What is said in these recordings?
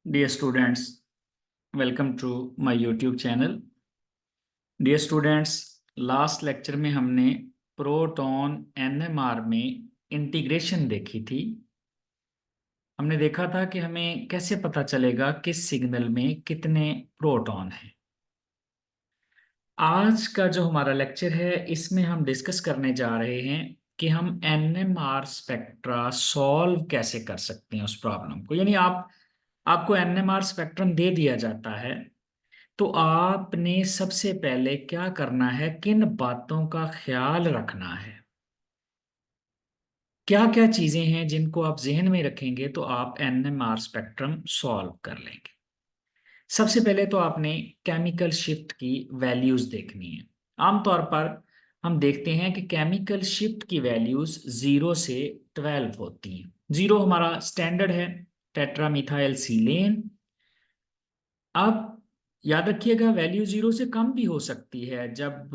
Dear students, welcome to my YouTube channel. Dear students, last lecture में हमने proton NMR में integration देखी थी। हमने देखा था कि हमें कैसे पता चलेगा किस सिग्नल में कितने प्रोटॉन हैं। आज का जो हमारा लेक्चर है इसमें हम डिस्कस करने जा रहे हैं कि हम एनएमआर स्पेक्ट्रा सॉल्व कैसे कर सकते हैं उस प्रॉब्लम को। यानी आपको एनएमआर स्पेक्ट्रम दे दिया जाता है तो आपने सबसे पहले क्या करना है, किन बातों का ख्याल रखना है, क्या क्या चीजें हैं जिनको आप जहन में रखेंगे तो आप एनएमआर स्पेक्ट्रम सॉल्व कर लेंगे। सबसे पहले तो आपने केमिकल शिफ्ट की वैल्यूज देखनी है। आमतौर पर हम देखते हैं कि केमिकल शिफ्ट की वैल्यूज 0 से 12 होती हैं। 0 हमारा स्टैंडर्ड है, टेट्रामिथाइल सीलेन। अब याद रखिएगा वैल्यू 0 से कम भी हो सकती है जब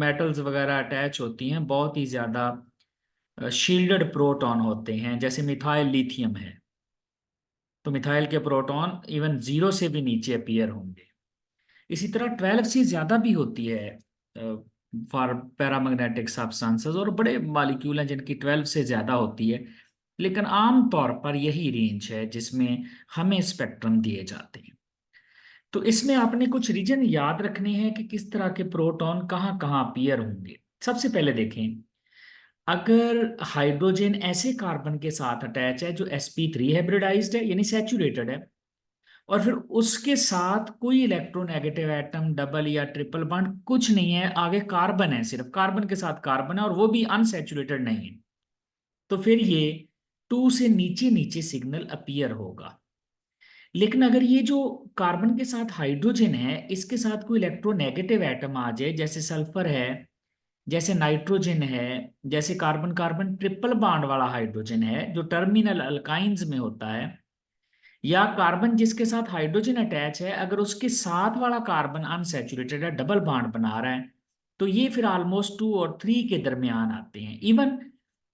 मेटल्स वगैरह अटैच होती हैं, बहुत ही ज्यादा शील्डेड प्रोटॉन होते हैं, जैसे मिथाइल लिथियम है तो मिथाइल के प्रोटॉन इवन 0 से भी नीचे अपीयर होंगे। इसी तरह 12 से ज्यादा भी होती है फॉर पैरामैग्नेटिक सब्सटेंसेस, और बड़े मॉलिक्यूल हैं जिनकी 12 से ज्यादा होती है, लेकिन आम तौर पर यही रेंज है जिसमें हमें स्पेक्ट्रम दिए जाते हैं। तो इसमें आपने कुछ रीजन याद रखने हैं कि किस तरह के प्रोटॉन कहाँ कहाँ अपीयर होंगे। सबसे पहले देखें, अगर हाइड्रोजन ऐसे कार्बन के साथ अटैच है जो sp3 हाइब्रिडाइज्ड है यानी सैचुरेटेड है, और फिर उसके साथ कोई इलेक्ट्रोनेगेटिव एटम, डबल या ट्रिपल बॉन्ड कुछ नहीं है, आगे कार्बन है, सिर्फ कार्बन के साथ कार्बन है और वो भी अनसैचुरेटेड नहीं है, तो फिर ये 2 से नीचे नीचे सिग्नल अपीयर होगा। लेकिन अगर ये जो कार्बन के साथ हाइड्रोजन है इसके साथ कोई इलेक्ट्रोनेगेटिव एटम आ जाए, जैसे सल्फर है, जैसे नाइट्रोजन है, जैसे कार्बन कार्बन ट्रिपल बॉन्ड वाला हाइड्रोजन है जो टर्मिनल अल्काइंस में होता है, या कार्बन जिसके साथ हाइड्रोजन अटैच है अगर उसके साथ वाला कार्बन अनसैचुरेटेड है, डबल बॉन्ड बना रहा है, तो ये फिर ऑलमोस्ट 2 और 3 के दरमियान आते हैं। इवन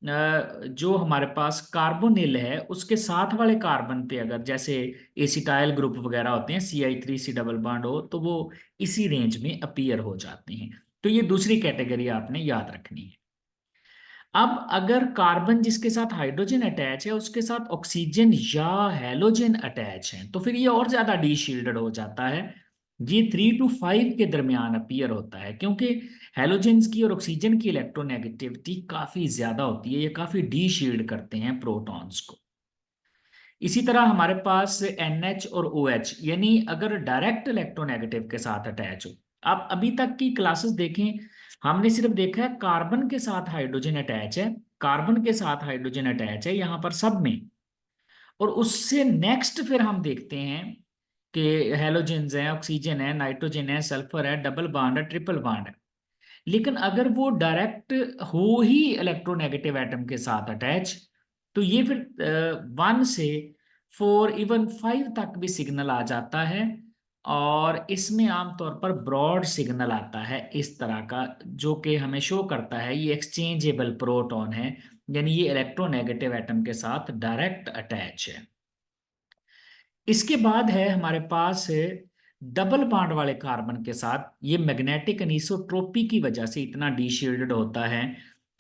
जो हमारे पास कार्बोनिल है उसके साथ वाले कार्बन पे अगर जैसे एसिटाइल ग्रुप वगैरह होते हैं, CI3C डबल बॉन्ड हो, तो वो इसी रेंज में अपीयर हो जाते हैं। तो ये दूसरी कैटेगरी आपने याद रखनी है। अब अगर कार्बन जिसके साथ हाइड्रोजन अटैच है उसके साथ ऑक्सीजन या हैलोजन अटैच है तो फिर ये और ज्यादा डी शील्डेड हो जाता है। ये 3 to 5 के दरमियान अपीयर होता है, क्योंकि हैलोजेंस की और ऑक्सीजन की इलेक्ट्रोनेगेटिविटी काफी ज्यादा होती है, ये काफी डी शील्ड करते हैं प्रोटॉन्स को। इसी तरह हमारे पास NH और OH, यानी अगर डायरेक्ट इलेक्ट्रोनेगेटिव के साथ अटैच हो। आप अभी तक की क्लासेस देखें, हमने सिर्फ देखा है कार्बन के साथ हाइड्रोजन अटैच है, कार्बन के साथ हाइड्रोजन अटैच है यहाँ पर सब में, और उससे नेक्स्ट फिर हम देखते हैं कि हेलोजेंस है, ऑक्सीजन है, नाइट्रोजन है, सल्फर है, डबल बॉन्ड है, ट्रिपल बॉन्ड है। लेकिन अगर वो डायरेक्ट हो ही इलेक्ट्रोनेगेटिव एटम के साथ अटैच, तो ये फिर 1 से 4 इवन 5 तक भी सिग्नल आ जाता है, और इसमें आमतौर पर ब्रॉड सिग्नल आता है इस तरह का, जो कि हमें शो करता है ये एक्सचेंजेबल प्रोटॉन है, यानी ये इलेक्ट्रोनेगेटिव एटम के साथ डायरेक्ट अटैच है। इसके बाद है हमारे पास डबल बॉन्ड वाले कार्बन के साथ, ये मैग्नेटिक अनीसोट्रोपी की वजह से इतना डीशील्डेड होता है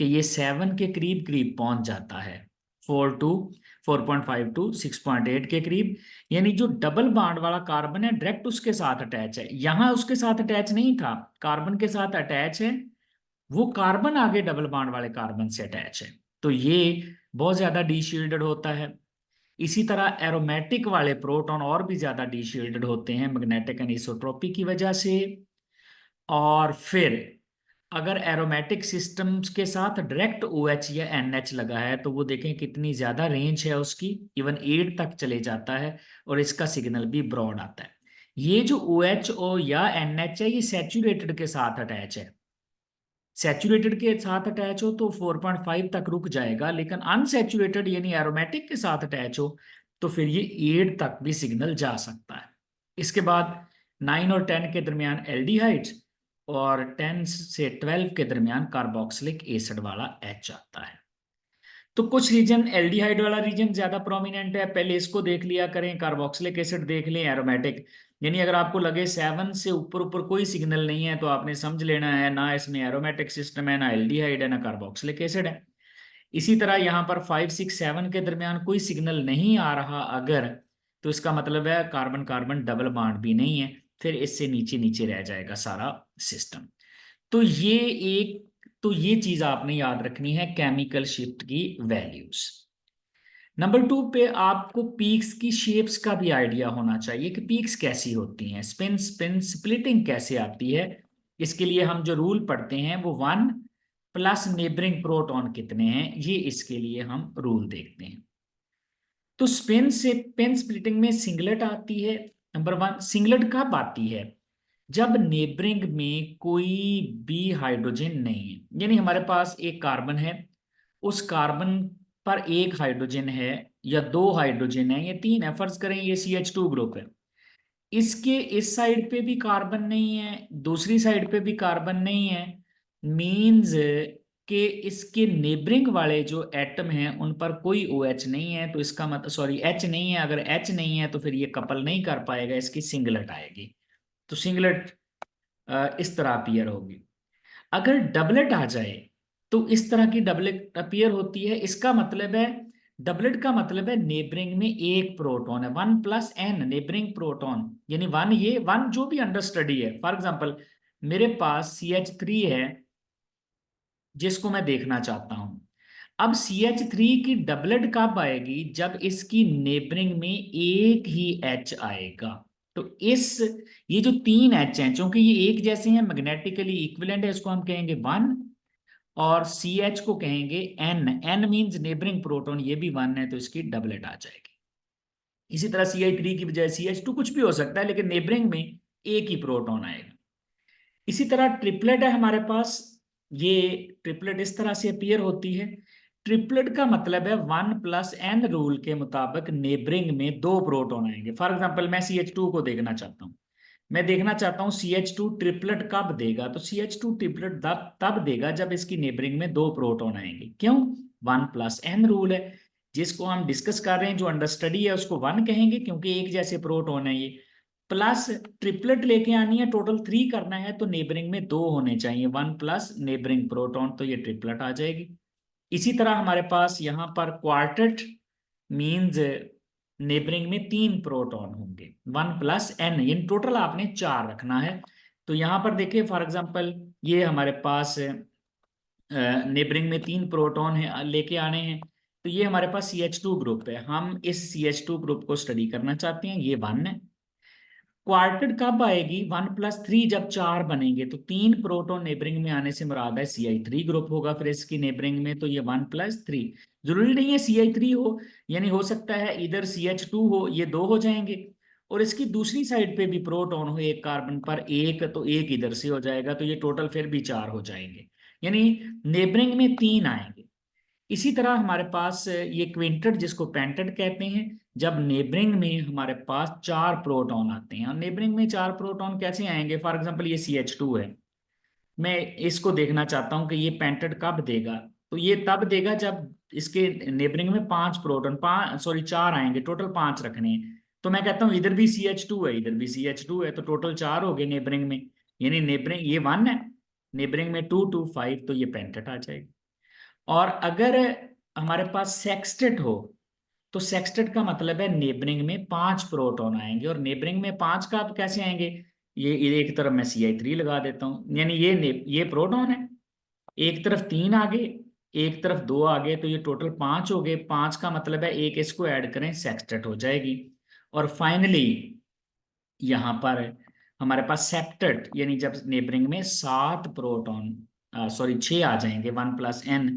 कि ये 7 के करीब करीब पहुंच जाता है, 4.5 टू 6.8 के करीब। यानी जो डबल बॉन्ड वाला कार्बन है डायरेक्ट उसके साथ अटैच है, यहाँ उसके साथ अटैच नहीं था, कार्बन के साथ अटैच है, वो कार्बन आगे डबल बॉन्ड वाले कार्बन से अटैच है, तो ये बहुत ज्यादा डीशील्डेड होता है। इसी तरह एरोमेटिक वाले प्रोटॉन और भी ज्यादा डीशील्डेड होते हैं मैग्नेटिक अनीसोट्रोपी की वजह से। और फिर अगर एरोमेटिक सिस्टम्स के साथ डायरेक्ट OH या NH लगा है तो वो देखें कितनी ज्यादा रेंज है उसकी, इवन 8 तक चले जाता है, और इसका सिग्नल भी ब्रॉड आता है। ये जो OH या NH है ये सैचुरेटेड के साथ अटैच है, सैचुरेटेड के साथ अटैच हो तो 4.5 तक रुक जाएगा, लेकिन अनसैचुरेटेड यानी एरोमेटिक के साथ अटैच हो तो फिर ये 8 तक भी सिग्नल जा सकता है। इसके बाद 9 और 10 के दरमियान एल्डिहाइड्स, और 10 से 12 के दरमियान कार्बोक्सिलिक एसिड वाला H आता है। तो कुछ रीजन एल्डिहाइड वाला रीजन ज्यादा प्रोमिनेंट है, पहले इसको देख लिया करें। कार्बोक्सिलिक एसिड देख लें, एरोमेटिक। यानी अगर आपको लगे 7 से ऊपर ऊपर कोई सिग्नल नहीं है तो आपने समझ लेना है ना इसमें एरोमेटिक सिस्टम है, ना एल्डिहाइड है, ना कार्बोक्सिलिक एसिड है। इसी तरह यहाँ पर 5 6 7 के दरमियान कोई सिग्नल नहीं आ रहा अगर, तो इसका मतलब है कार्बन कार्बन डबल बॉन्ड भी नहीं है, फिर इससे नीचे नीचे रह जाएगा सारा सिस्टम। तो ये चीज आपने याद रखनी है केमिकल शिफ्ट की वैल्यूज। नंबर 2 पे आपको पीक्स की शेप्स का भी आइडिया होना चाहिए कि पीक्स कैसी होती हैं, स्पिन स्पिन स्प्लिटिंग कैसे आती है। इसके लिए हम जो रूल पढ़ते हैं वो 1 प्लस नेबरिंग प्रोटॉन कितने हैं, ये इसके लिए हम रूल देखते हैं। तो स्पिन से पेन स्प्लिटिंग में सिंगलेट आती है। नंबर 1, सिंगलेट कब आती है? जब नेबरिंग में कोई भी हाइड्रोजन नहीं है, यानी हमारे पास एक कार्बन है, उस कार्बन पर एक हाइड्रोजन है या दो हाइड्रोजन है या तीन है, फर्ज करें ये CH2 ग्रुप है, इसके इस साइड पे भी कार्बन नहीं है, दूसरी साइड पे भी कार्बन नहीं है, मींस कि इसके नेबरिंग वाले जो एटम हैं उन पर कोई OH नहीं है, तो इसका मतलब सॉरी H नहीं है, अगर H नहीं है तो फिर ये कपल नहीं कर पाएगा, इसकी सिंगलेट आएगी। तो सिंगलेट इस तरह अपीयर होगी। अगर डबलेट आ जाए तो इस तरह की डबलेट अपीयर होती है। इसका मतलब है, डबलेट का मतलब है नेबरिंग में एक प्रोटॉन है, 1 प्लस n नेबरिंग प्रोटॉन, यानी 1 ये 1 जो भी अंडर स्टडी है। फॉर एग्जाम्पल मेरे पास CH3 है जिसको मैं देखना चाहता हूं। अब CH3 की डबलेट कब आएगी? जब इसकी नेबरिंग में एक ही H आएगा। तो इस ये जो तीन H हैं, क्योंकि ये एक जैसे हैं, मैग्नेटिकली इक्विवेलेंट है, इसको हम कहेंगे 1, और CH को कहेंगे N मींस नेबरिंग प्रोटॉन, ये भी 1 है तो इसकी डबलेट आ जाएगी। इसी तरह CH3 की बजाय CH2 कुछ भी हो सकता है, लेकिन नेबरिंग में एक ही प्रोटॉन आएगा। इसी तरह ट्रिपलेट है हमारे पास, ये ट्रिपलेट इस तरह से अपीयर होती है। ट्रिपलेट का मतलब है 1 प्लस n रूल के मुताबिक नेबरिंग में दो प्रोटॉन आएंगे। फॉर एग्जांपल मैं CH2 को देखना चाहता हूँ, मैं देखना चाहता हूँ CH2 ट्रिपलेट कब देगा, तो CH2 ट्रिपलेट तब तब देगा जब इसकी नेबरिंग में दो प्रोटॉन आएंगे। क्यों? 1 प्लस n रूल है, जिसको हम डिस्कस कर रहे हैं, जो अंडर स्टडी है उसको 1 कहेंगे क्योंकि एक जैसे प्रोटॉन है ये। प्लस ट्रिपलेट लेके आनी है, टोटल 3 करना है, तो नेबरिंग में दो होने चाहिए, 1 प्लस नेबरिंग प्रोटॉन, तो ये ट्रिपलेट आ जाएगी। इसी तरह हमारे पास यहाँ पर क्वार्टेट मींस नेबरिंग में 3 प्रोटॉन होंगे, 1 प्लस n, इन टोटल आपने 4 रखना है। तो यहाँ पर देखिए फॉर एग्जांपल ये हमारे पास नेबरिंग में 3 प्रोटॉन है लेके आने हैं, तो ये हमारे पास CH2 ग्रुप है, हम इस CH2 ग्रुप को स्टडी करना चाहते हैं, ये 1 है। क्वार्टेट कब आएगी? 1 प्लस 3 जब 4 बनेंगे, तो 3 प्रोटॉन नेबरिंग में आने से मुराद है CI3 ग्रुप होगा फिर इसकी नेबरिंग में, तो ये 1 प्लस 3। जरूरी नहीं है CI3 हो, यानी हो सकता है इधर CH2 हो, ये दो हो जाएंगे, और इसकी दूसरी साइड पे भी प्रोटॉन हो एक कार्बन पर एक, तो एक इधर से हो जाएगा, तो ये टोटल फिर भी 4 हो जाएंगे, यानी नेबरिंग में 3 आएंगे। इसी तरह हमारे पास ये क्विंटेट जिसको पेंटेट कहते हैं, जब नेबरिंग में हमारे पास 4 प्रोटॉन आते हैं, और नेबरिंग में 4 प्रोटॉन कैसे आएंगे? फॉर एग्जांपल ये CH2 है, मैं इसको देखना चाहता हूँ कि ये पेंटेट कब देगा, तो ये तब देगा जब इसके नेबरिंग में 5 प्रोटॉन, 5 सॉरी 4 आएंगे, टोटल 5 रखने हैं। तो मैं कहता हूँ इधर भी CH2 है, इधर भी CH2 है, तो टोटल 4 हो गए नेबरिंग में, यानी नेबरिंग ये 1 है, नेबरिंग में 2 2 5, तो ये पेंटेट आ जाएगी। और अगर हमारे पास सेक्सटेट हो, तो सेक्सटेट का मतलब है नेबरिंग में 5 प्रोटॉन आएंगे, और नेबरिंग में 5 का अब कैसे आएंगे? ये एक तरफ मैं CI3 लगा देता हूँ, यानी ये प्रोटॉन है, एक तरफ 3 आगे, एक तरफ 2 आगे, तो ये टोटल 5 हो गए। 5 का मतलब है एक इसको ऐड करें, सेक्सटेट हो जाएगी। और फाइनली यहाँ पर हमारे पास सेप्टेट, यानी जब नेबरिंग में 7 प्रोटॉन सॉरी 6 आ जाएंगे, 1 प्लस n,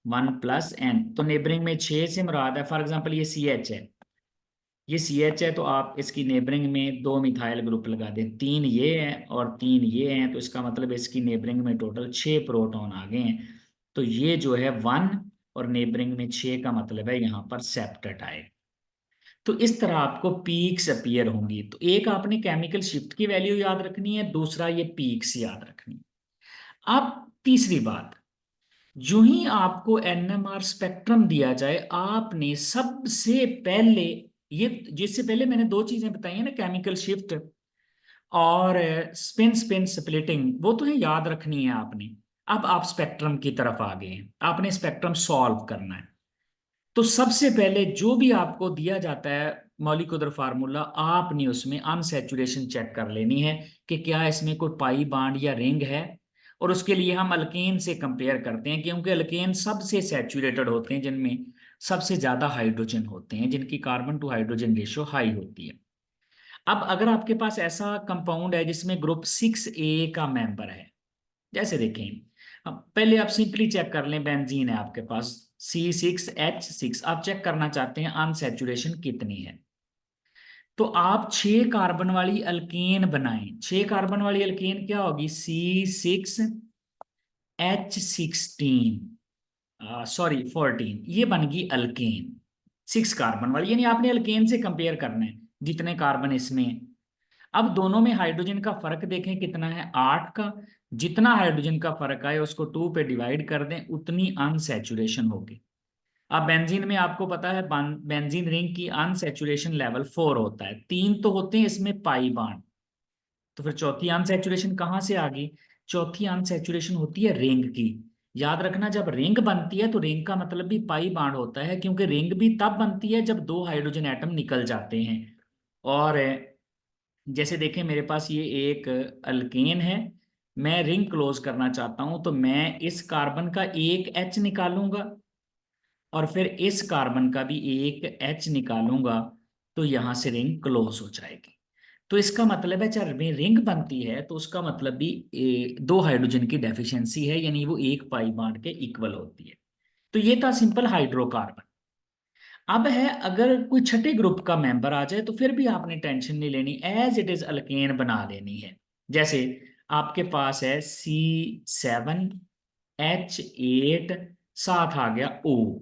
1 प्लस n, तो नेबरिंग में 6 से मुराद है, फॉर एग्जांपल ये CH है, ये CH है, तो आप इसकी नेबरिंग में 2 मिथाइल ग्रुप लगा दें, 3 ये हैं और 3 ये हैं, तो इसका मतलब इसकी नेबरिंग में टोटल 6 प्रोटॉन आ गए हैं। तो ये जो है 1 और नेबरिंग में 6 का मतलब है यहाँ पर सेप्टेट आए। तो इस तरह आपको पीक्स अपीयर होंगी। तो एक आपने केमिकल शिफ्ट की वैल्यू याद रखनी है, दूसरा ये पीक्स याद रखनी है। अब तीसरी बात, जो ही आपको एनएमआर स्पेक्ट्रम दिया जाए, आपने सबसे पहले, ये जिससे पहले मैंने दो चीजें बताई है ना, केमिकल शिफ्ट और स्पिन स्पिन स्प्लिटिंग, वो तो है, याद रखनी है आपने। अब आप स्पेक्ट्रम की तरफ आ गए हैं, आपने स्पेक्ट्रम सॉल्व करना है। तो सबसे पहले जो भी आपको दिया जाता है मॉलिक्यूलर फार्मूला, आपने उसमें अनसैचुरेशन चेक कर लेनी है कि क्या इसमें कोई पाई बांड या रिंग है। और उसके लिए हम अल्केन से कंपेयर करते हैं, क्योंकि अल्केन सबसे सैचुरेटेड होते हैं, जिनमें सबसे ज्यादा हाइड्रोजन होते हैं, जिनकी carbon to hydrogen ratio high होती है। अब अगर आपके पास ऐसा कंपाउंड है जिसमें ग्रुप 6A का मेंबर है, जैसे देखें, अब पहले आप सिंपली चेक कर लें, बेंजीन है आपके पास C6H6, आप चेक करना चाहते हैं अनसैचुरेशन कितनी है, तो आप 6 कार्बन वाली अल्केन बनाएं। 6 कार्बन वाली अल्केन क्या होगी? C6H16, सॉरी 14, ये बन गई अल्केन 6 कार्बन वाली, यानी आपने अल्केन से कंपेयर करना है जितने कार्बन इसमें हैं। अब दोनों में हाइड्रोजन का फर्क देखें कितना है, 8 का। जितना हाइड्रोजन का फर्क आए उसको 2 पे डिवाइड कर दें, उतनी अनसैचुरेशन होगी। अब बेंजीन में आपको पता है बेंजीन रिंग की अनसैचुरेशन लेवल 4 होता है, 3 तो होते हैं इसमें पाई बांड। तो फिर चौथी अनसैचुरेशन कहाँ से आ गई? चौथी अनसैचुरेशन होती है रिंग की। याद रखना, जब रिंग बनती है तो रिंग का मतलब भी पाई बांड होता है, क्योंकि रिंग भी तब बनती है जब दो हाइड्रोजन एटम निकल जाते हैं। और जैसे देखें, मेरे पास ये एक अल्केन है, मैं रिंग क्लोज करना चाहता हूं, तो मैं इस कार्बन का एक H निकालूंगा और फिर इस कार्बन का भी एक H निकालूंगा, तो यहां से रिंग क्लोज हो जाएगी। तो इसका मतलब है जब रिंग बनती है तो उसका मतलब भी दो हाइड्रोजन की डेफिशिएंसी है, यानी वो एक पाई बांड के इक्वल होती है। तो ये था सिंपल हाइड्रोकार्बन। अब है, अगर कोई छठे ग्रुप का मेंबर आ जाए तो फिर भी आपने टेंशन नहीं लेनी, एज इट इज अल्केन बना लेनी है। जैसे आपके पास है C7H8, साथ आ गया O,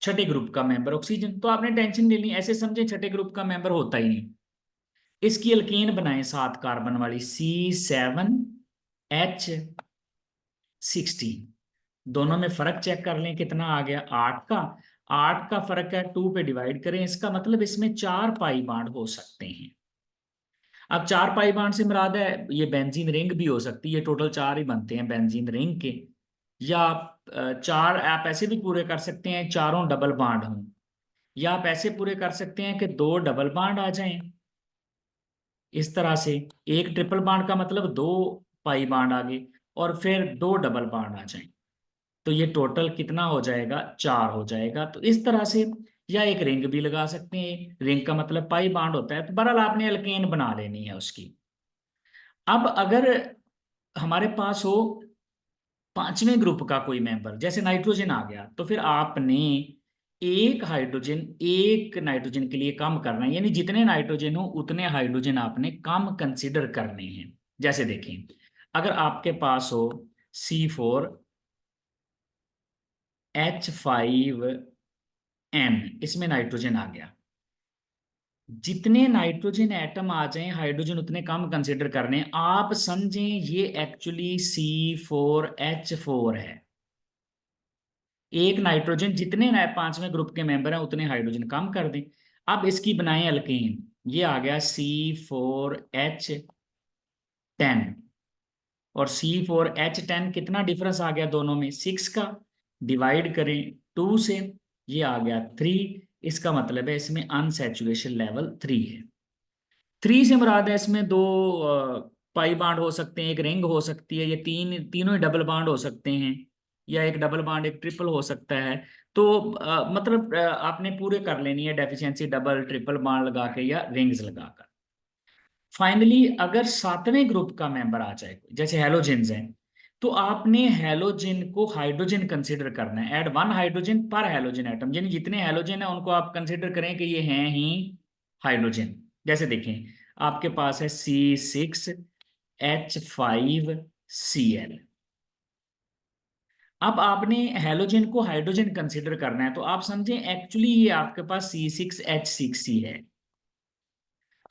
छठे ग्रुप का मेंबर ऑक्सीजन, तो आपने टेंशन नहीं लेनी, ऐसे समझे छठे ग्रुप का मेंबर होता ही नहीं। इसकी अल्केन बनाए 7 कार्बन वाली C7H16, दोनों में फर्क चेक कर लें कितना आ गया, 8 का। 8 का फर्क है, 2 पे डिवाइड करें, इसका मतलब इसमें 4 पाई बांड हो सकते हैं। अब 4 पाई बांड से मुराद है ये बेंजीन रिंग भी हो सकती है, टोटल 4 ही बनते हैं बेंजीन रिंग के। या चार आप ऐसे भी पूरे कर सकते हैं, चारों डबल बांड हों। या आप ऐसे पूरे कर सकते हैं कि दो डबल बांड आ जाएं, इस तरह से। एक ट्रिपल बांड का मतलब दो पाई बांड आ गए, और फिर दो डबल बांड आ जाएं, तो ये टोटल कितना हो जाएगा? 4 हो जाएगा। तो इस तरह से, या एक रिंग भी लगा सकते हैं, रिंग का मतलब पाई बांड होता है। तो बहरहाल आपने अल्केन बना लेनी है उसकी। अब अगर हमारे पास हो पांचवें ग्रुप का कोई मेंबर, जैसे नाइट्रोजन आ गया, तो फिर आपने एक नाइट्रोजन के लिए कम करना है, यानी जितने नाइट्रोजन हो उतने हाइड्रोजन आपने कम कंसिडर करने हैं। जैसे देखें, अगर आपके पास हो C4H5N, इसमें नाइट्रोजन आ गया, जितने नाइट्रोजन एटम आ जाएं हाइड्रोजन उतने कम कंसिडर करने हैं। आप समझें ये एक्चुअली C4H4 है। एक नाइट्रोजन, जितने पांचवें ग्रुप के मेंबर हैं उतने हाइड्रोजन कम कर दें। अब इसकी बनाएं अल्केन, ये आ गया C4H10, और C4H10 कितना डिफरेंस आ गया दोनों में? 6 का। डिवाइड करें 2 से, ये आ गया 3। इसका मतलब है इसमें अनसैचुरेशन लेवल 3 है। 3 से मुराद है इसमें दो पाई बांड हो सकते हैं, एक रिंग हो सकती है, ये तीनों ही डबल बांड हो सकते हैं, या एक डबल बांड एक ट्रिपल हो सकता है। तो मतलब आपने पूरे कर लेनी है डेफिशिएंसी, डबल ट्रिपल बांड लगा के या रिंग्स लगाकर। फाइनली अगर सातवें ग्रुप का मेंबर आ जाए, जैसे हेलोजेन्स हैं, तो आपने हेलोजन को हाइड्रोजन कंसिडर करना है, ऐड 1 हाइड्रोजन पर हेलोजन एटम, यानी जितने हेलोजन है उनको आप कंसिडर करें कि ये हैं ही हाइड्रोजन। जैसे देखें, आपके पास है C6H5Cl। अब आपने हेलोजन को हाइड्रोजन कंसिडर करना है, तो आप समझें एक्चुअली ये आपके पास C6H6 ही है।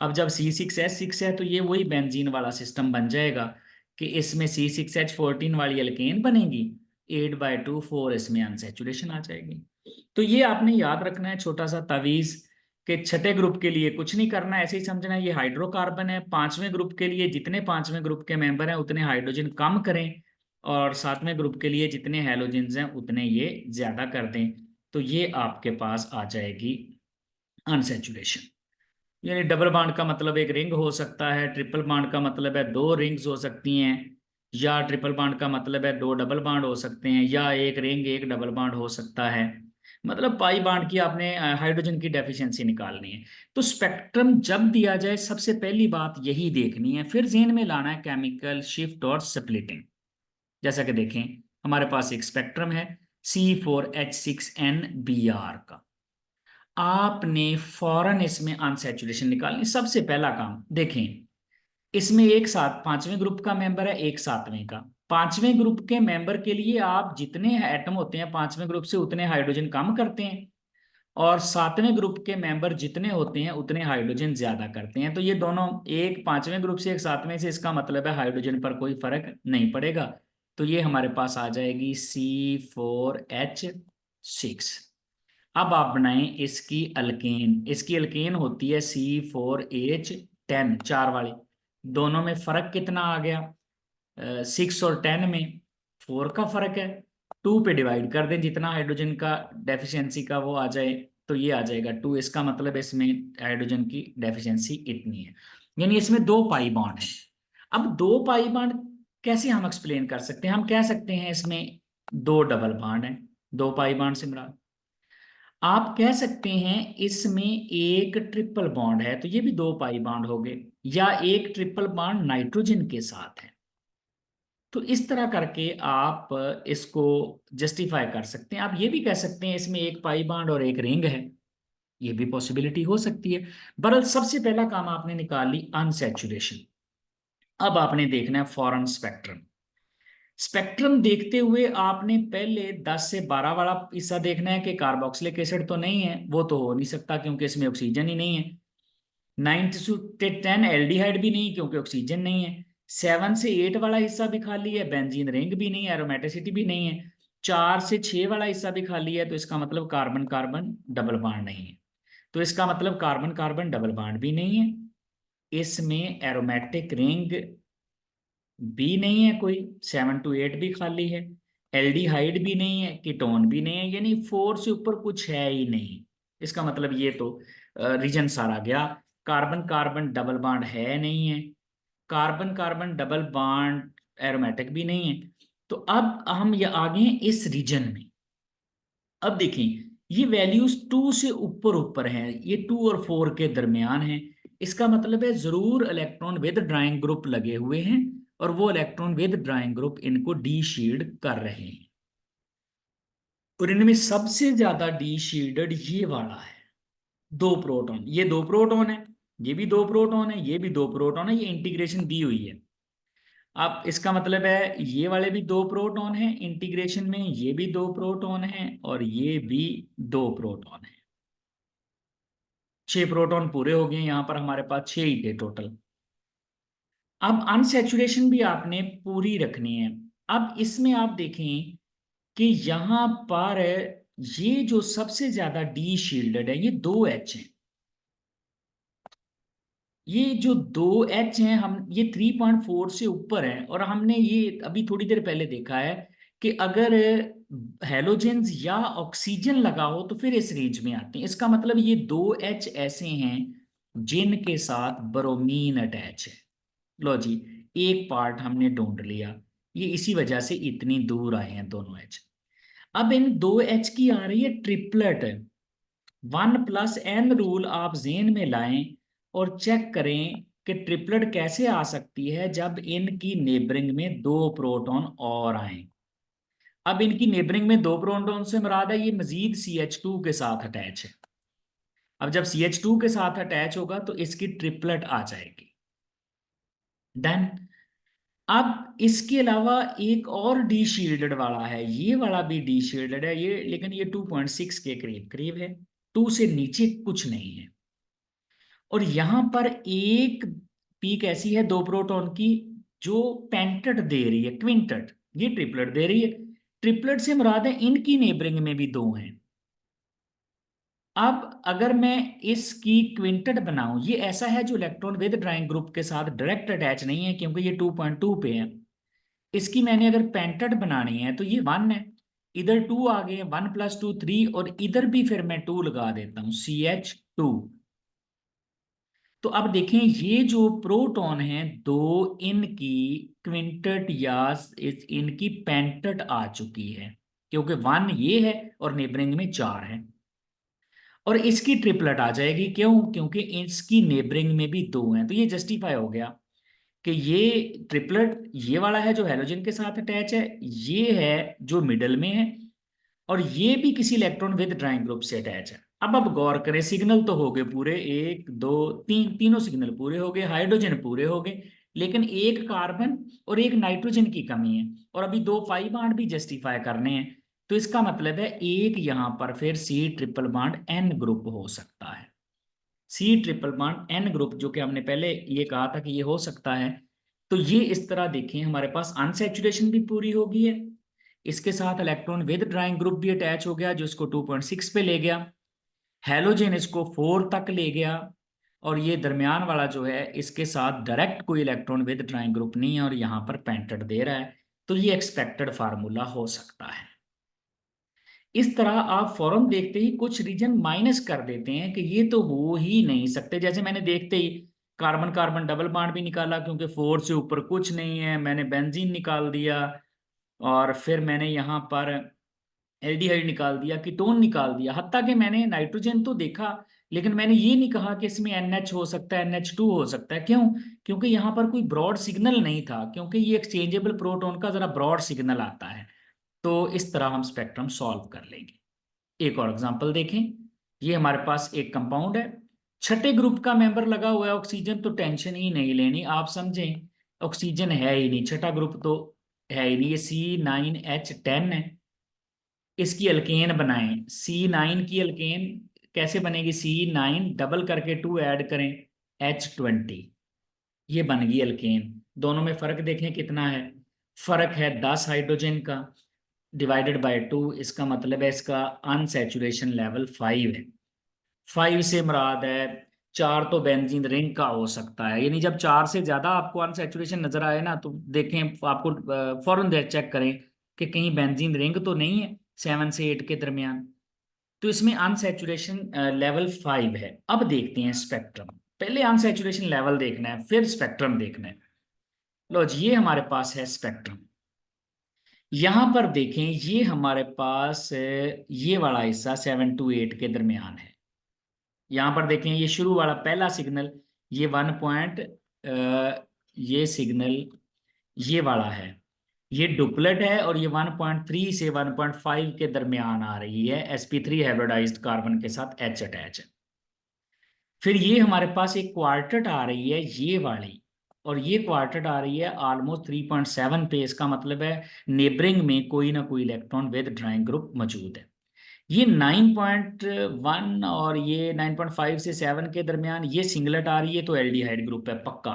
अब जब C6H6 है तो ये वही बेंजीन वाला सिस्टम बन जाएगा कि इसमें C6H14 वाली अल्केन बनेगी, 8/2 4 इसमें अनसैचुरेशन आ जाएगी। तो ये आपने याद रखना है, छोटा सा तावीज के छठे ग्रुप के लिए कुछ नहीं करना है, ऐसे ही समझना है ये हाइड्रोकार्बन है। पांचवें ग्रुप के लिए जितने पांचवें ग्रुप के मेंबर हैं उतने हाइड्रोजन कम करें, और सातवें ग्रुप के लिए जितने हैलोजेंस हैं उतने ये ज्यादा कर दें। तो ये आपके पास आ जाएगी अनसैचुरेशन। यानी डबल बॉन्ड का मतलब एक रिंग हो सकता है, ट्रिपल बॉन्ड का मतलब है दो रिंग्स हो सकती हैं, या ट्रिपल बॉन्ड का मतलब है दो डबल बॉन्ड हो सकते हैं, या एक रिंग एक डबल बॉन्ड हो सकता है। मतलब पाई बॉन्ड की आपने हाइड्रोजन की डेफिशिएंसी निकालनी है। तो स्पेक्ट्रम जब दिया जाए सबसे पहली बात यही देखनी है, फिर जेन में लाना है केमिकल शिफ्ट और स्प्लिटिंग। जैसा कि देखें हमारे पास एक स्पेक्ट्रम है C4H6NBr का, आपने फौरन इसमें अनसैचुरेशन निकालनी। सबसे पहला काम देखें, इसमें एक साथ पांचवें ग्रुप का मेंबर है, एक सातवें का। पांचवें ग्रुप के मेंबर के लिए आप जितने एटम होते हैं पांचवें ग्रुप से उतने हाइड्रोजन कम करते हैं, और सातवें ग्रुप के मेंबर जितने होते हैं उतने हाइड्रोजन ज्यादा करते हैं। तो ये दोनों, एक पांचवें ग्रुप से एक सातवें से, इसका मतलब है हाइड्रोजन पर कोई फर्क नहीं पड़ेगा। तो ये हमारे पास आ जाएगी C4H6। अब आप बनाएं इसकी अल्केन। इसकी अल्केन होती है C4H10, चार वाली। दोनों में फर्क कितना आ गया? 6 और 10 में 4 का फर्क है। 2 पे डिवाइड कर दें, जितना हाइड्रोजन का डेफिशिएंसी का वो आ जाए, तो ये आ जाएगा 2। इसका मतलब इसमें हाइड्रोजन की डेफिशिएंसी इतनी है, यानी इसमें दो पाई बॉन्ड है। अब दो पाई बॉन्ड कैसे हम एक्सप्लेन कर सकते हैं? हम कह सकते हैं इसमें दो डबल बॉन्ड है, दो पाई बॉन्ड से मुराद। आप कह सकते हैं इसमें एक ट्रिपल बॉन्ड है, तो ये भी दो पाई बॉन्ड हो गए, या एक ट्रिपल बॉन्ड नाइट्रोजन के साथ है। तो इस तरह करके आप इसको जस्टिफाई कर सकते हैं। आप ये भी कह सकते हैं इसमें एक पाई बॉन्ड और एक रिंग है, ये भी पॉसिबिलिटी हो सकती है। बहरहाल सबसे पहला काम आपने निकाल ली अनसैचुरेशन। अब आपने देखना है फॉरेन स्पेक्ट्रम। स्पेक्ट्रम देखते हुए आपने पहले 10 से 12 वाला हिस्सा देखना है कि कार्बोक्सिलिक एसिड तो नहीं है, वो तो हो नहीं सकता क्योंकि इसमें ऑक्सीजन ही नहीं है। 9 से 10 एल्डिहाइड भी नहीं क्योंकि ऑक्सीजन नहीं है। 7 से 8 वाला हिस्सा भी खाली है, बेंजीन रिंग भी नहीं है, एरोमेटिसिटी भी नहीं है। 4 से 6 वाला हिस्सा भी खाली है, तो इसका मतलब कार्बन कार्बन डबल बॉन्ड नहीं है। तो इसका मतलब कार्बन कार्बन डबल बॉन्ड भी नहीं है। इसमें एरोमेटिक रिंग भी नहीं है कोई, 7 to 8 भी खाली है। एल्डिहाइड भी नहीं है, कीटोन भी नहीं है, यानी 4 से ऊपर कुछ है ही नहीं। इसका मतलब ये तो रीजन सारा गया। कार्बन कार्बन डबल बॉन्ड है नहीं है, carbon carbon double bond aromatic भी नहीं है। तो अब हम ये आगे हैं इस रीजन में। अब देखें, ये वैल्यूज 2 से ऊपर ऊपर हैं, ये 2 और 4 के दरमियान है। इसका मतलब है जरूर इलेक्ट्रॉन विद ड्राइंग ग्रुप लगे हुए हैं, और वो इलेक्ट्रॉन विद ड्राइंग ग्रुप इनको डी शील्ड कर रहे हैं। और इनमें सबसे ज्यादा डी शील्डेड ये वाला है, दो प्रोटॉन। ये दो प्रोटॉन है, ये भी दो प्रोटॉन है, ये भी दो प्रोटॉन है, ये इंटीग्रेशन दी हुई है। अब इसका मतलब है ये वाले भी दो प्रोटॉन हैं इंटीग्रेशन में, ये भी दो प्रोटॉन हैं, और ये भी दो प्रोटॉन है। 6 प्रोटॉन पूरे हो गए, यहां पर हमारे पास 6 ही थे टोटल। अब अनसैचुरेशन भी आपने पूरी रखनी है। अब इसमें आप देखें कि यहां पर ये जो सबसे ज्यादा डी शील्डेड है ये दो एच हैं। ये जो दो एच हैं, हम ये 3.4 से ऊपर है, और हमने ये अभी थोड़ी देर पहले देखा है कि अगर हेलोजेंस या ऑक्सीजन लगा हो तो फिर इस रेंज में आते हैं। इसका मतलब ये दो एच ऐसे हैं जिनके साथ ब्रोमीन अटैच है। लो जी, एक पार्ट हमने ढूंढ लिया, ये इसी वजह से इतनी दूर आए हैं दोनों एच। अब इन दो एच की आ रही है ट्रिपलेट। 1+n रूल आप जेन में लाएं और चेक करें कि ट्रिपलेट कैसे आ सकती है जब इनकी नेबरिंग में दो प्रोटॉन और आए। अब इनकी नेबरिंग में दो प्रोटॉन से मुराद है ये मजीद CH2 के साथ अटैच है। अब जब CH2 के साथ अटैच होगा तो इसकी ट्रिपलेट आ जाएगी। देन अब इसके अलावा एक और डी शील्डेड वाला है, ये वाला भी डी शील्डेड है ये, लेकिन ये 2.6 के करीब करीब है, 2 से नीचे कुछ नहीं है। और यहां पर एक पीक ऐसी है दो प्रोटॉन की जो पेंटेट दे रही है, क्विंटेट, ये ट्रिपलेट दे रही है। ट्रिपलेट से मुराद है इनकी नेबरिंग में भी 2 हैं। अब अगर मैं इसकी क्विंटेट बनाऊं, ये ऐसा है जो इलेक्ट्रॉन विद ड्राइंग ग्रुप के साथ डायरेक्ट अटैच नहीं है क्योंकि ये 2.2 पे है। इसकी मैंने अगर पेंटेट बनानी है तो ये 1 है, इधर 2 आ गए, 1 + 2 3, और इधर भी फिर मैं 2 लगा देता हूं, CH2। तो अब देखें ये जो प्रोटॉन हैं दो, इनकी क्विंटेट या इनकी पेंटेट आ चुकी है क्योंकि 1 ये है और नेबरिंग में 4 है, और इसकी ट्रिपलेट आ जाएगी। क्यों? क्योंकि इसकी नेबरिंग में भी 2 हैं। तो ये जस्टिफाई हो गया कि ये ट्रिपलेट ये वाला है जो हेलोजन के साथ अटैच है, ये है जो मिडल में है, और ये भी किसी इलेक्ट्रॉन विद ड्राइंग ग्रुप से अटैच है। अब गौर करें, सिग्नल तो हो गए पूरे, 1 2 3, तीनों सिग्नल पूरे हो गए, हाइड्रोजन पूरे हो गए, लेकिन एक कार्बन और एक नाइट्रोजन की कमी है, और अभी 2 पाई बांड भी जस्टिफाई करने हैं। तो इसका मतलब है एक यहां पर फिर C triple bond N group हो सकता है। C triple bond N group, जो कि हमने पहले ये कहा था कि ये हो सकता है। तो ये इस तरह देखें, हमारे पास अनसैचुरेशन भी पूरी हो गई है, इसके साथ इलेक्ट्रॉन विद ड्राइंग ग्रुप भी अटैच हो गया जो इसको 2.6 पे ले गया, हेलोजन इसको 4 तक ले गया, और ये दरमियान वाला जो है इसके साथ डायरेक्ट कोई इलेक्ट्रॉन विद ड्राइंग ग्रुप नहीं है और यहाँ पर पेंटेड दे रहा है। तो ये एक्सपेक्टेड फार्मूला हो सकता है। इस तरह आप फौरन देखते ही कुछ रीजन माइनस कर देते हैं कि ये तो हो ही नहीं सकते। जैसे मैंने देखते ही कार्बन कार्बन डबल बॉन्ड भी निकाला क्योंकि 4 से ऊपर कुछ नहीं है, मैंने बेंजीन निकाल दिया, और फिर मैंने यहाँ पर एल्डिहाइड निकाल दिया, कीटोन निकाल दिया, हत्ता कि मैंने नाइट्रोजन तो देखा, लेकिन मैंने ये नहीं कहा कि इसमें NH हो सकता है, NH2 हो सकता है। क्यों? क्योंकि यहाँ पर कोई ब्रॉड सिग्नल नहीं था, क्योंकि ये एक्सचेंजेबल प्रोटॉन का जरा ब्रॉड सिग्नल आता है। तो इस तरह हम स्पेक्ट्रम सॉल्व कर लेंगे। एक और एग्जांपल देखें। ये हमारे पास एक कंपाउंड है, छठे ग्रुप का मेंबर लगा हुआ है ऑक्सीजन, तो टेंशन ही नहीं लेनी, आप समझें ऑक्सीजन है ही नहीं, छठा ग्रुप तो है ही नहीं, ये C9H10 है। इसकी अल्केन बनाएं, C9 की अल्केन कैसे बनेगी? C9 डबल करके 2 ऐड करें, H20, ये बन गई अल्केन। दोनों में फर्क देखें कितना है, फर्क है 10 हाइड्रोजन का, डिवाइडेड बाय 2, इसका मतलब है इसका अनसैचुरेशन लेवल 5 है। 5 से मुराद है 4 तो बेंजीन रिंग का हो सकता है, यानी जब 4 से ज्यादा आपको अनसैचुरेशन नजर आए ना, तो देखें आपको फौरन देर चेक करें कि कहीं बेंजीन रिंग तो नहीं है 7 से 8 के दरमियान। तो इसमें अनसैचुरेशन लेवल 5 है। अब देखते हैं स्पेक्ट्रम, पहले अनसैचुरेशन लेवल देखना है फिर स्पेक्ट्रम देखना है। लो जी, ये हमारे पास है स्पेक्ट्रम। यहां पर देखें, ये हमारे पास ये वाला हिस्सा 7 to 8 के दरमियान है। यहां पर देखें, ये शुरू वाला पहला सिग्नल, ये 1 पॉइंट, ये सिग्नल ये वाला है, ये डुप्लेट है, और ये 1.3 से 1.5 के दरमियान आ रही है, sp3 हाइब्रिडाइज्ड कार्बन के साथ H अटैच है। फिर ये हमारे पास एक क्वार्टेट आ रही है ये वाली, और ये क्वार्टेट आ रही है ऑलमोस्ट 3.7 पे, इसका मतलब है नेबरिंग में कोई ना कोई इलेक्ट्रॉन विद ड्राइंग ग्रुप मौजूद है। ये 9.1 और ये 9.5 से 7 के दरमियान ये सिंगलेट आ रही है, तो एल्डिहाइड ग्रुप है पक्का।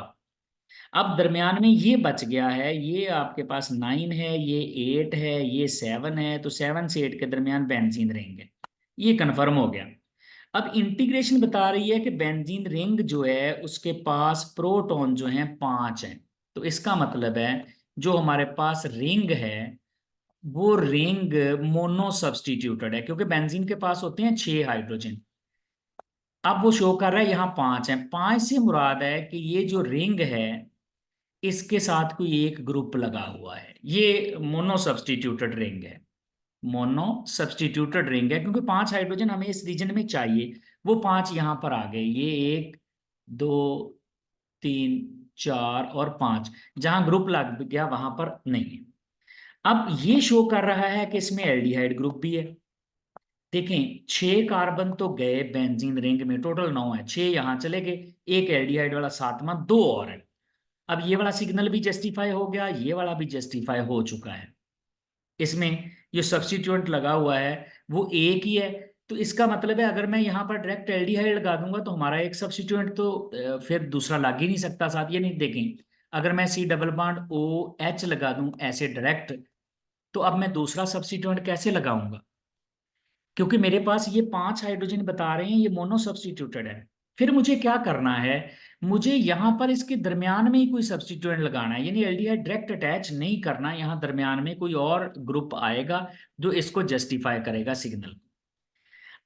अब दरमियान में ये बच गया है, ये आपके पास 9 है, ये 8 है, ये 7 है, तो 7 से 8 के दरमियान बेंजीन रिंग है, ये कंफर्म हो गया। अब इंटीग्रेशन बता रही है कि बेंजीन रिंग जो है उसके पास प्रोटॉन जो है 5 है, तो इसका मतलब है जो हमारे पास रिंग है वो रिंग मोनो सब्सटीट्यूटेड है, क्योंकि बेंजीन के पास होते हैं 6 हाइड्रोजन। अब वो शो कर रहा है यहाँ 5 है, 5 से मुराद है कि ये जो रिंग है इसके साथ कोई एक ग्रुप लगा हुआ है, ये मोनो सब्सटीट्यूटेड रिंग है। मोनो सब्सटीट्यूटेड रिंग है क्योंकि 5 हाइड्रोजन हमें इस रीजन में चाहिए, वो 5 यहाँ पर आ गए, ये 1 2 3 4 और 5, जहां ग्रुप लग गया वहां पर नहीं है। अब ये शो कर रहा है कि इसमें एल्डिहाइड ग्रुप भी है। देखें 6 कार्बन तो गए बेंजीन रिंग में, टोटल 9 है, 6 यहां चले गए, एक एल्डिहाइड वाला सातवां, 2 और है। अब ये वाला सिग्नल भी जस्टिफाई हो गया, ये वाला भी जस्टिफाई हो चुका है। इसमें जो सब्स्टिट्यूएंट लगा हुआ है वो एक ही है, तो इसका मतलब है अगर मैं यहाँ पर डायरेक्ट एल्डिहाइड लगा दूंगा तो हमारा एक सब्स्टिट्यूएंट तो फिर दूसरा लग ही नहीं सकता साथ। ये नहीं, देखें अगर मैं C डबल बॉन्ड OH लगा दूं ऐसे डायरेक्ट, तो अब मैं दूसरा सब्स्टिट्यूएंट कैसे लगाऊंगा? क्योंकि मेरे पास ये 5 हाइड्रोजन बता रहे हैं, ये मोनो सब्स्टिट्यूटेड है। फिर मुझे क्या करना है? मुझे यहाँ पर इसके दरमियान में ही कोई सब्स्टिट्यूएंट लगाना है, यानी एल्डिहाइड डायरेक्ट अटैच नहीं करना, यहाँ दरमियान में कोई और ग्रुप आएगा जो इसको जस्टिफाई करेगा सिग्नल।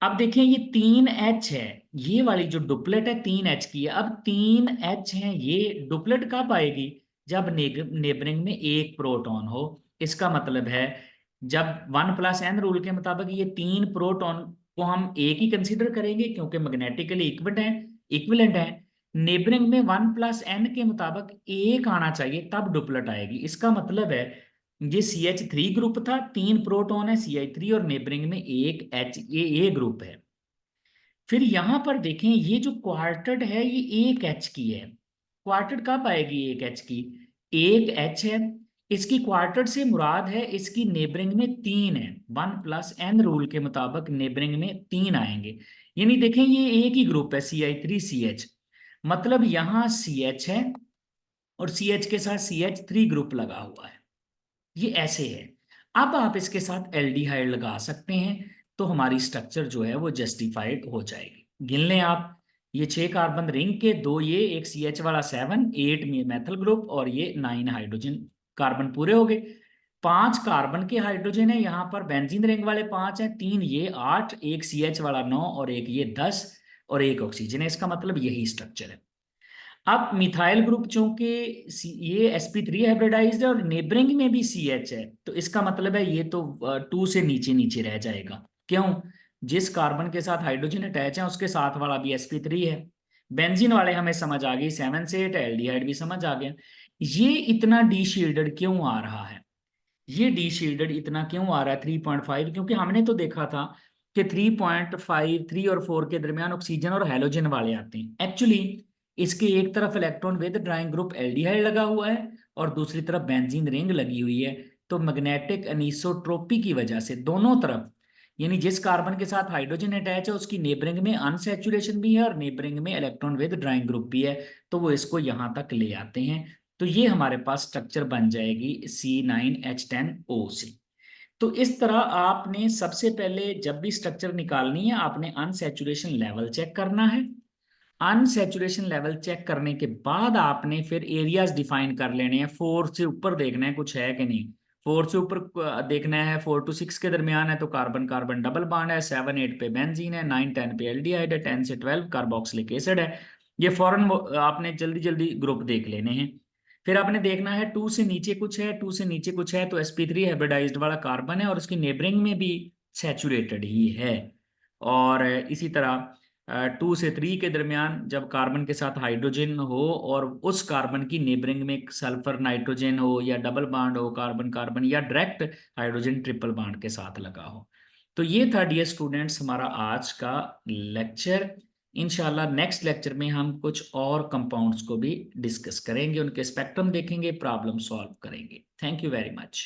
अब देखें ये 3H है, ये वाली जो डुप्लेट है 3H की है। अब 3H है, ये डुप्लेट कब आएगी? जब नेबरिंग में एक प्रोटॉन हो। इसका मतलब है जब 1+n रूल के मुताबिक ये 3 प्रोटॉन को हम एक ही कंसीडर करेंगे, क्योंकि मैग्नेटिकली इक्विवेलेंट है। नेबरिंग में 1+n के मुताबिक एक आना चाहिए, तब डुप्लेट आएगी। इसका मतलब है ये CH3 ग्रुप था, 3 प्रोटॉन है CH3, और नेबरिंग में एक HAA ग्रुप है। फिर यहां पर देखें ये जो क्वार्टेट है ये एक H की है। क्वार्टेट कब आएगी एक H की? एक H है, इसकी क्वार्टेट से मुराद है इसकी नेबरिंग में 3 है। 1+n रूल के मुताबिक नेबरिंग में 3 आएंगे, यानी देखें ये एक ही ग्रुप है CH3CH। मतलब यहाँ CH है और CH के साथ CH3 ग्रुप लगा हुआ है, ये ऐसे है। अब आप इसके साथ एल्डिहाइड लगा सकते हैं, तो हमारी स्ट्रक्चर जो है वो जस्टिफाइड हो जाएगी। गिन लें आप, ये 6 कार्बन रिंग के, 2 ये, एक CH वाला 7, 8 में मैथल ग्रुप, और ये 9 हाइड्रोजन कार्बन पूरे हो गए। 5 कार्बन के हाइड्रोजन है यहाँ पर, बेंजीन रिंग वाले 5 हैं, 3 ये 8, एक CH वाला 9, और एक ये 10, और एक ऑक्सीजन है। इसका मतलब यही स्ट्रक्चर है। अब मिथाइल ग्रुप चूंकि ये sp3 हाइब्रिडाइज्ड है और नेबरिंग में भी CH है, तो इसका मतलब है ये तो 2 से नीचे नीचे रह जाएगा। क्यों? जिस कार्बन के साथ हाइड्रोजन अटैच है उसके साथ वाला भी sp3 है। बेंजीन वाले हमें समझ आ गई, 7 से 8, एल्डिहाइड भी समझ आ गया। ये इतना डी शील्डेड क्यों आ रहा है? ये डी शील्डेड इतना क्यों आ रहा है 3.5? क्योंकि हमने तो देखा था कि 3.5, 3 और 4 के दरमियान ऑक्सीजन और हेलोजन वाले आते हैं। एक्चुअली इसके एक तरफ electron with drawing group aldehyde लगा हुआ है और दूसरी तरफ बेंजीन रिंग लगी हुई है। तो मैग्नेटिक अनीसोट्रोपी की वजह से दोनों तरफ, यानी जिस कार्बन के साथ हाइड्रोजन अटैच है उसकी नेबरिंग में अनसैचुरेशन भी है और नेबरिंग में इलेक्ट्रॉन विद ड्राइंग ग्रुप भी है, तो वो इसको यहाँ तक ले आते हैं। तो ये हमारे पास स्ट्रक्चर बन जाएगी C9H10O से। तो इस तरह आपने सबसे पहले जब भी स्ट्रक्चर निकालनी है आपने अनसैचुरेशन लेवल चेक करना है। अनसैचुरेशन लेवल चेक करने के बाद आपने फिर एरियाज डिफाइन कर लेने हैं। 4 से ऊपर देखना है कुछ है कि नहीं। 4 से ऊपर देखना है, 4 to 6 के दरमियान है तो कार्बन कार्बन डबल बॉन्ड है, 7 8 पे बेंजीन है, 9 10 पे एल्डिहाइड है, 10 से 12 कार्बोक्सिलिक एसिड है। ये फौरन आपने जल्दी जल्दी ग्रुप देख लेने हैं। फिर आपने देखना है 2 से नीचे कुछ है, 2 से नीचे कुछ है तो sp3 हाइब्रिडाइज्ड वाला कार्बन है और उसकी नेबरिंग में भी सैचुरेटेड ही है। और इसी तरह 2 से 3 के दरमियान जब कार्बन के साथ हाइड्रोजन हो और उस कार्बन की नेबरिंग में सल्फर नाइट्रोजन हो या डबल बॉन्ड हो कार्बन कार्बन या डायरेक्ट हाइड्रोजन ट्रिपल बॉन्ड के साथ लगा हो। तो ये था डियर स्टूडेंट्स हमारा आज का लेक्चर। इंशाल्लाह नेक्स्ट लेक्चर में हम कुछ और कंपाउंड्स को भी डिस्कस करेंगे, उनके स्पेक्ट्रम देखेंगे, प्रॉब्लम सॉल्व करेंगे। Thank you very much.